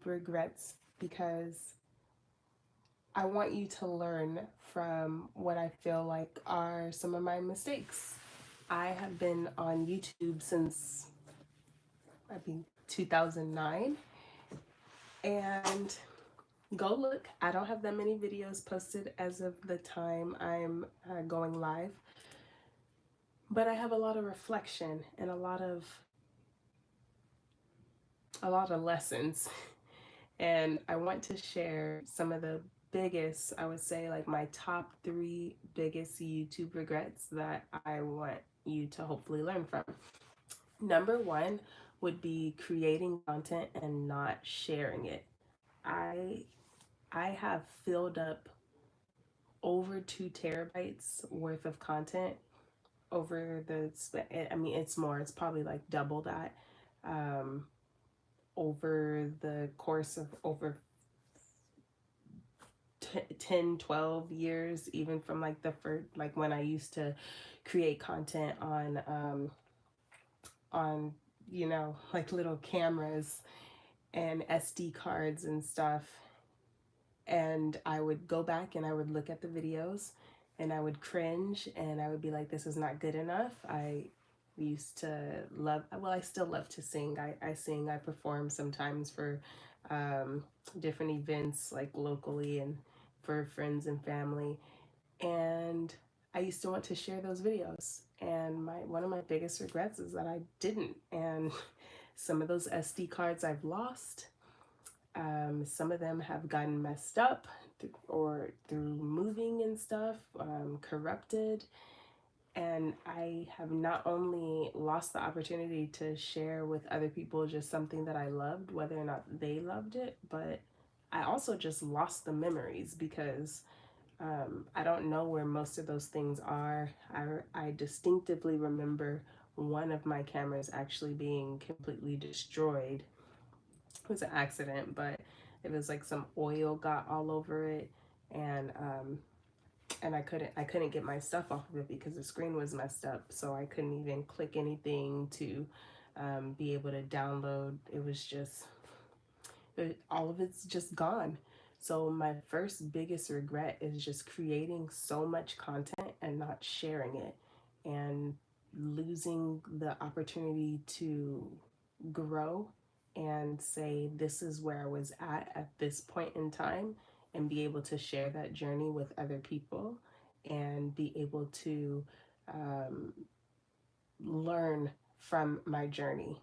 regrets because I want you to learn from what I feel like are some of my mistakes. I have been on YouTube since, I think, 2009, and go look. I don't have that many videos posted as of the time I'm going live, but I have a lot of reflection and a lot of lessons. And I want to share some of the biggest, I would say, like my top three biggest YouTube regrets that I want you to hopefully learn from. Number one would be creating content and not sharing it. I I have filled up over 2 terabytes worth of content over I mean, it's more, it's probably like double that, um, over the course of over 10, 12 years, even from like the first, like when I used to create content on, like little cameras and SD cards and stuff. And I would go back and I would look at the videos and I would cringe and I would be like, this is not good enough. I used to love, well, I still love to sing. I sing, I perform sometimes for different events like locally and for friends and family. And I used to want to share those videos. And one of my biggest regrets is that I didn't. And some of those SD cards I've lost. Some of them have gotten messed up or through moving and stuff, corrupted. And I have not only lost the opportunity to share with other people just something that I loved, whether or not they loved it, but I also just lost the memories because I don't know where most of those things are. I distinctively remember one of my cameras actually being completely destroyed. It was an accident, but it was like some oil got all over it, and I couldn't get my stuff off of it because the screen was messed up, so I couldn't even click anything to be able to download. It was just all of it's just gone. So my first biggest regret is just creating so much content and not sharing it, and losing the opportunity to grow and say this is where I was at this point in time, and be able to share that journey with other people and be able to um, learn from my journey.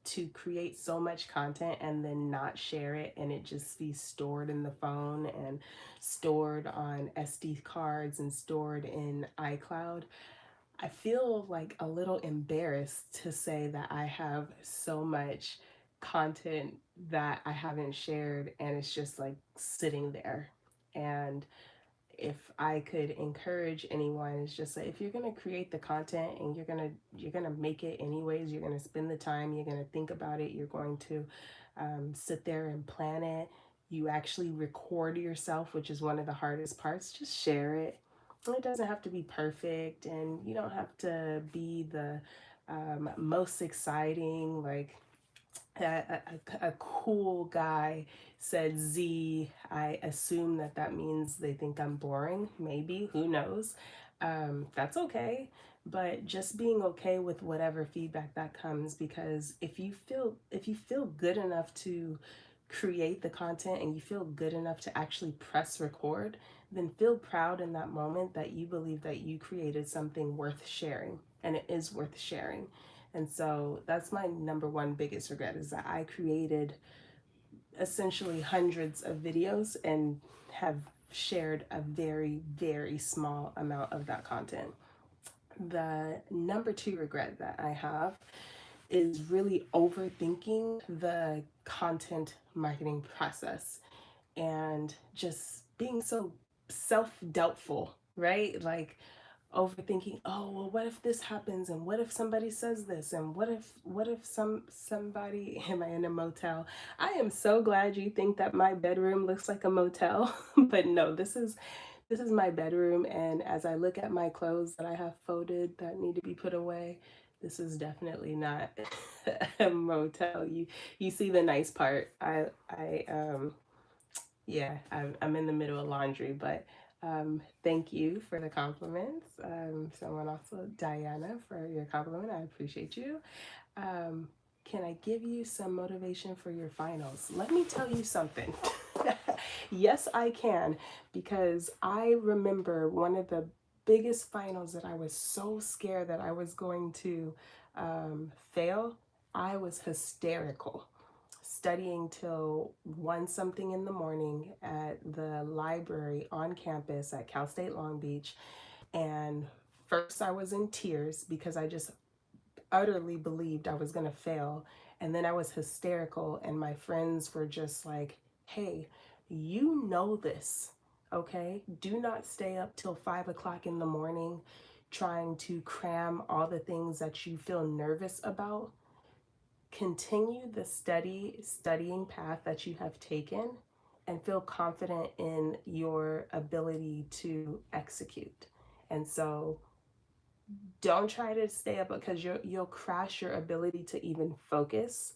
To create so much content and then not share it and it just be stored in the phone and stored on SD cards and stored in iCloud, I feel like a little embarrassed to say that I have so much content that I haven't shared and it's just like sitting there. And if I could encourage anyone, it's just like, if you're gonna create the content and you're gonna make it anyways, you're gonna spend the time, you're gonna think about it, you're going to sit there and plan it. You actually record yourself, which is one of the hardest parts. Just share it. It doesn't have to be perfect, and you don't have to be the most exciting, like a cool guy said Z. I assume that that means they think I'm boring. Maybe, who knows? That's okay. But just being okay with whatever feedback that comes, because if you feel good enough to create the content and you feel good enough to actually press record, then feel proud in that moment that you believe that you created something worth sharing, and it is worth sharing. And so that's my number one biggest regret, is that I created essentially hundreds of videos and have shared a very, very small amount of that content. The number two regret that I have is really overthinking the content marketing process and just being so self-doubtful, right? Like overthinking, oh well, what if this happens, and what if somebody says this, and what if somebody am I in a motel? I am so glad you think that my bedroom looks like a motel. But no, this is my bedroom, and as I look at my clothes that I have folded that need to be put away, This is definitely not a motel. You see the nice part. Yeah, I'm in the middle of laundry, but thank you for the compliments. Someone also, Diana, for your compliment. I appreciate you. Um, can I give you some motivation for your finals? Let me tell you something. Yes, I can, because I remember one of the biggest finals that I was so scared that I was going to fail. I was hysterical, studying till 1 something in the morning at the library on campus at Cal State Long Beach. And first, I was in tears because I just utterly believed I was going to fail. And then I was hysterical, and my friends were just like, hey, you know this, okay? Do not stay up till 5 o'clock in the morning trying to cram all the things that you feel nervous about. Continue the studying path that you have taken and feel confident in your ability to execute. And so don't try to stay up because you'll crash your ability to even focus.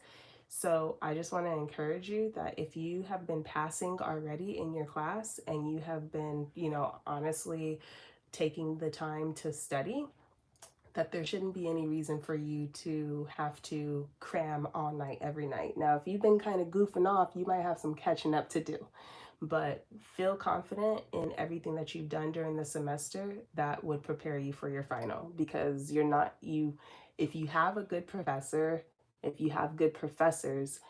So I just want to encourage you that if you have been passing already in your class and you have been, honestly taking the time to study, that there shouldn't be any reason for you to have to cram all night every night. Now, if you've been kind of goofing off, you might have some catching up to do, but feel confident in everything that you've done during the semester that would prepare you for your final, because you're not you if you have a good professor, if you have good professors,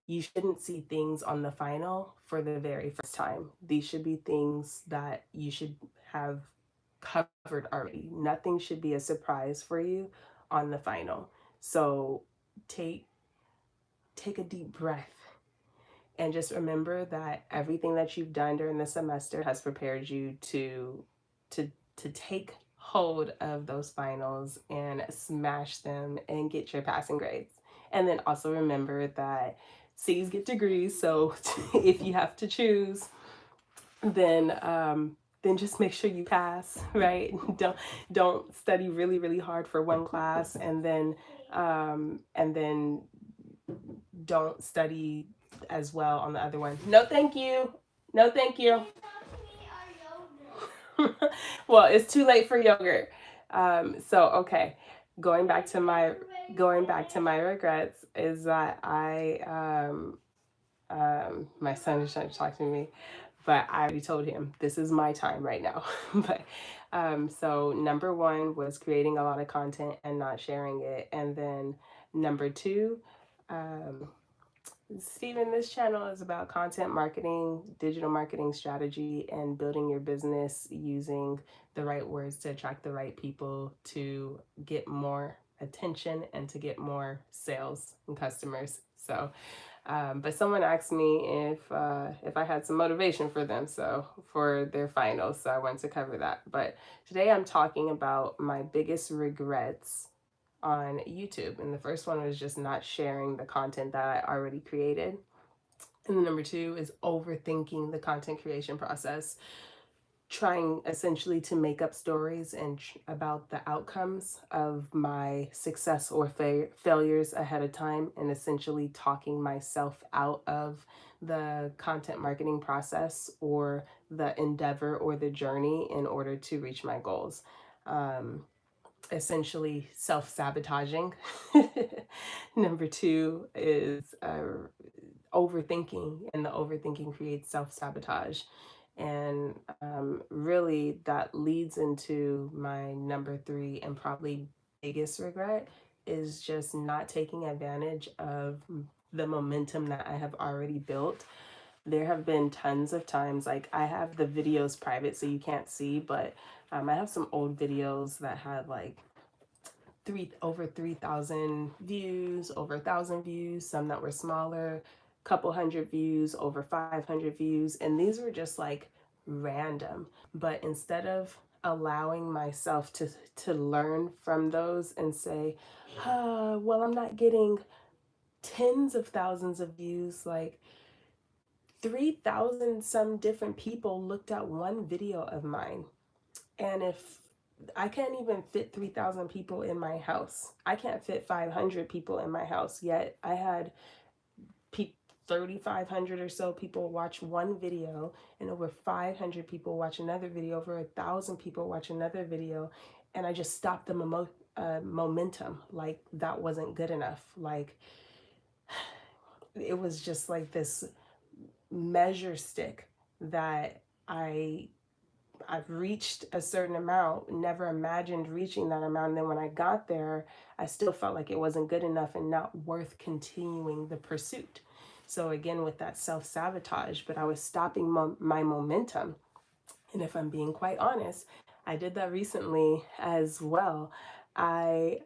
you shouldn't see things on the final for the very first time. These should be things that you should have covered already. Nothing should be a surprise for you on the final. So take take a deep breath and just remember that everything that you've done during the semester has prepared you to to take hold of those finals and smash them and get your passing grades. And then also remember that C's get degrees, so if you have to choose, then just make sure you pass, right? Don't study really really hard for one class and then don't study as well on the other one. No, thank you. No, thank you. Well, it's too late for yogurt. So okay, going back to my regrets is that my son is trying to talk to me, but I already told him this is my time right now. But so number one was creating a lot of content and not sharing it, and then number two, um, Stephen, this channel is about content marketing, digital marketing strategy, and building your business using the right words to attract the right people to get more attention and to get more sales and customers. So, but someone asked me if I had some motivation for them, so for their finals. So I wanted to cover that. But today I'm talking about my biggest regrets on YouTube. And the first one was just not sharing the content that I already created. And the number two is overthinking the content creation process, trying essentially to make up stories and about the outcomes of my success or failures ahead of time, and essentially talking myself out of the content marketing process or the endeavor or the journey in order to reach my goals. Essentially self-sabotaging. Number two is overthinking, and the overthinking creates self-sabotage. And really that leads into my number three and probably biggest regret is just not taking advantage of the momentum that I have already built. There have been tons of times, like I have the videos private so you can't see, but I have some old videos that had like over 3,000 views, over 1,000 views, some that were smaller, couple hundred views, over 500 views, and these were just like random. But instead of allowing myself to learn from those and say, well, I'm not getting tens of thousands of views, like 3,000 some different people looked at one video of mine. And if I can't even fit 3,000 people in my house. I can't fit 500 people in my house. Yet I had 3,500 or so people watch one video, and over 500 people watch another video, over 1,000 people watch another video, and I just stopped the momentum. Like that wasn't good enough. Like it was just like this measure stick that I've reached a certain amount, never imagined reaching that amount. And then when I got there, I still felt like it wasn't good enough and not worth continuing the pursuit. So again, with that self-sabotage, but I was stopping my momentum. And if I'm being quite honest, I did that recently as well. I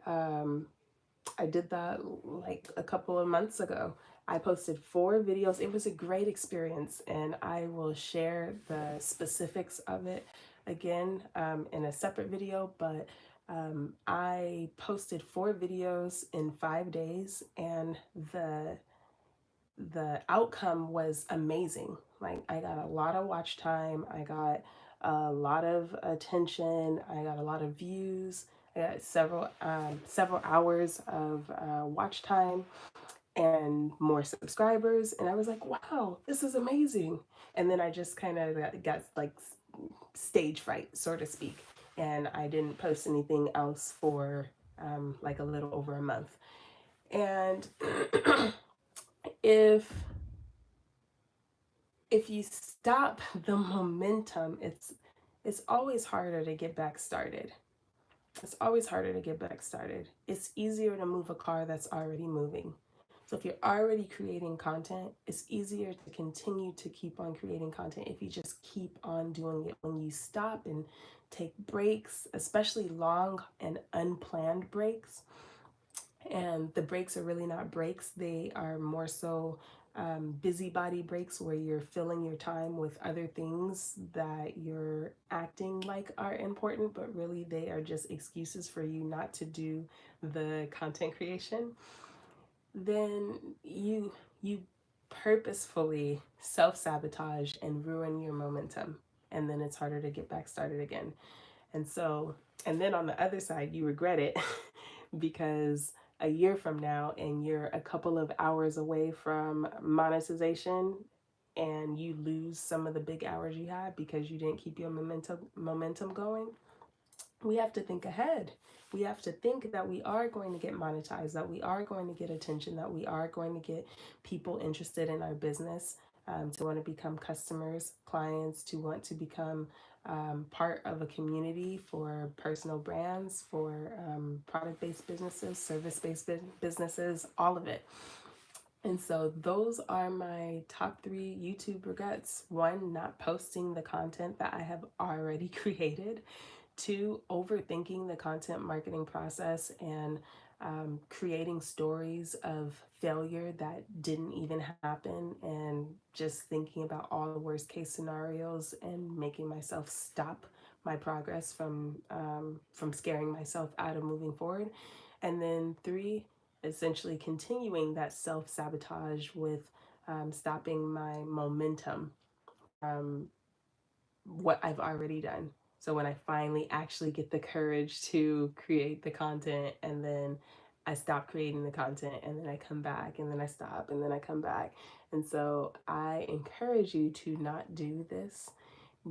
I did that like a couple of months ago. I posted 4 videos. It was a great experience, and I will share the specifics of it again in a separate video. But I posted 4 videos in 5 days, and the outcome was amazing. Like I got a lot of watch time. I got a lot of attention. I got a lot of views. I got several hours of watch time and more subscribers. And I was like, wow, this is amazing. And then I just kind of got like stage fright, so to speak. And I didn't post anything else for like a little over a month. And if you stop the momentum, it's always harder to get back started. It's always harder to get back started. It's easier to move a car that's already moving. So if you're already creating content, it's easier to continue to keep on creating content if you just keep on doing it. When you stop and take breaks, especially long and unplanned breaks, and the breaks are really not breaks, they are more so busybody breaks where you're filling your time with other things that you're acting like are important, but really they are just excuses for you not to do the content creation. Then you purposefully self-sabotage and ruin your momentum, and then it's harder to get back started again. And so, and then on the other side, you regret it because a year from now and you're a couple of hours away from monetization, and you lose some of the big hours you had because you didn't keep your momentum going. We have to think ahead. We have to think that we are going to get monetized, that we are going to get attention, that we are going to get people interested in our business, to want to become customers, clients, to want to become part of a community for personal brands, for product-based businesses, service-based businesses, all of it. And so those are my top 3 YouTube regrets. 1, not posting the content that I have already created. 2, overthinking the content marketing process and creating stories of failure that didn't even happen, and just thinking about all the worst case scenarios and making myself stop my progress from scaring myself out of moving forward. And then 3, essentially continuing that self-sabotage with stopping my momentum from what I've already done. So when I finally actually get the courage to create the content, and then I stop creating the content, and then I come back, and then I stop, and then I come back. And so I encourage you to not do this.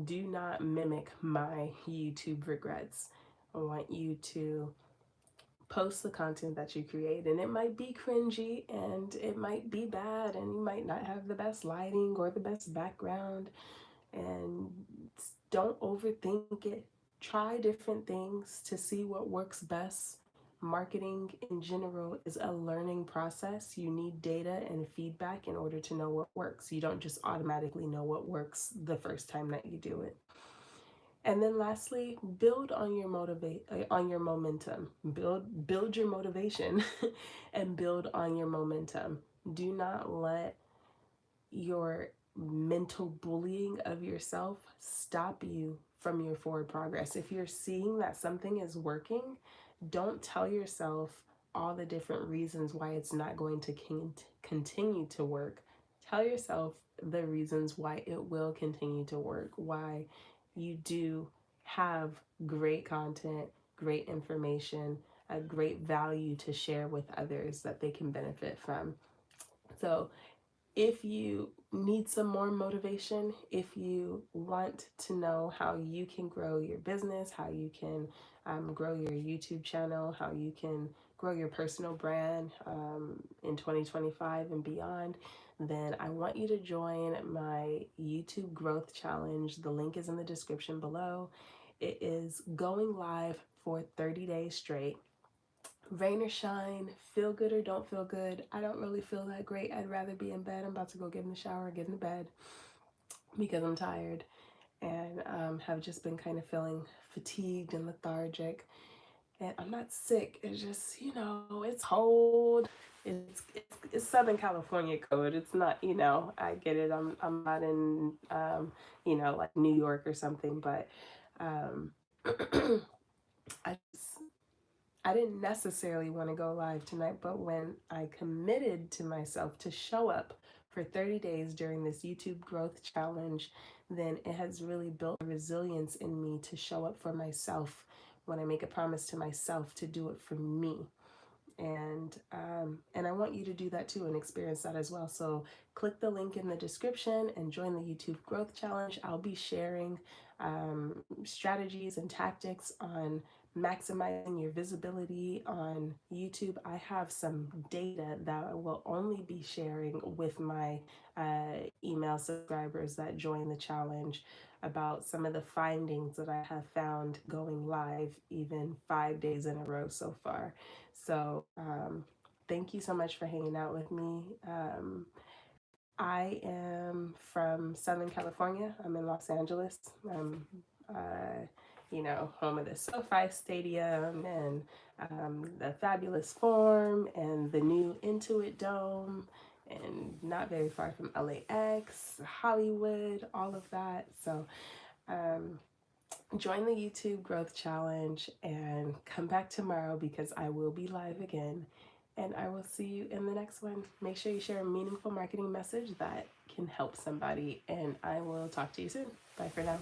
Do not mimic my YouTube regrets. I want you to post the content that you create, and it might be cringy and it might be bad, and you might not have the best lighting or the best background, and don't overthink it. Try different things to see what works best. Marketing in general is a learning process. You need data and feedback in order to know what works. You don't just automatically know what works the first time that you do it. And then lastly, build on your momentum. Build your motivation and build on your momentum. Do not let your mental bullying of yourself stop you from your forward progress. If you're seeing that something is working, don't tell yourself all the different reasons why it's not going to continue to work. Tell yourself the reasons why it will continue to work, why you do have great content, great information, a great value to share with others that they can benefit from. So if you need some more motivation, if you want to know how you can grow your business, how you can grow your YouTube channel, how you can grow your personal brand in 2025 and beyond, then I want you to join my YouTube growth challenge. The link is in the description below. It is going live for 30 days straight. Rain or shine, feel good or don't feel good. I don't really feel that great. I'd rather be in bed. I'm about to go get in the shower, get in bed because I'm tired and have just been kind of feeling fatigued and lethargic. And I'm not sick. It's just, it's cold. It's Southern California cold. It's not, I get it. I'm not in, like New York or something, but um, I just, I didn't necessarily want to go live tonight, but when I committed to myself to show up for 30 days during this YouTube growth challenge, then it has really built a resilience in me to show up for myself when I make a promise to myself to do it for me. And I want you to do that too and experience that as well. So click the link in the description and join the YouTube growth challenge. I'll be sharing strategies and tactics on maximizing your visibility on YouTube. I have some data that I will only be sharing with my email subscribers that join the challenge about some of the findings that I have found going live even 5 days in a row so far. So thank you so much for hanging out with me. I am from Southern California. I'm in Los Angeles. I'm, home of the SoFi Stadium and the Fabulous Forum and the new Intuit Dome, and not very far from LAX, Hollywood, all of that. So join the YouTube growth challenge and come back tomorrow because I will be live again. And I will see you in the next one. Make sure you share a meaningful marketing message that can help somebody. And I will talk to you soon. Bye for now.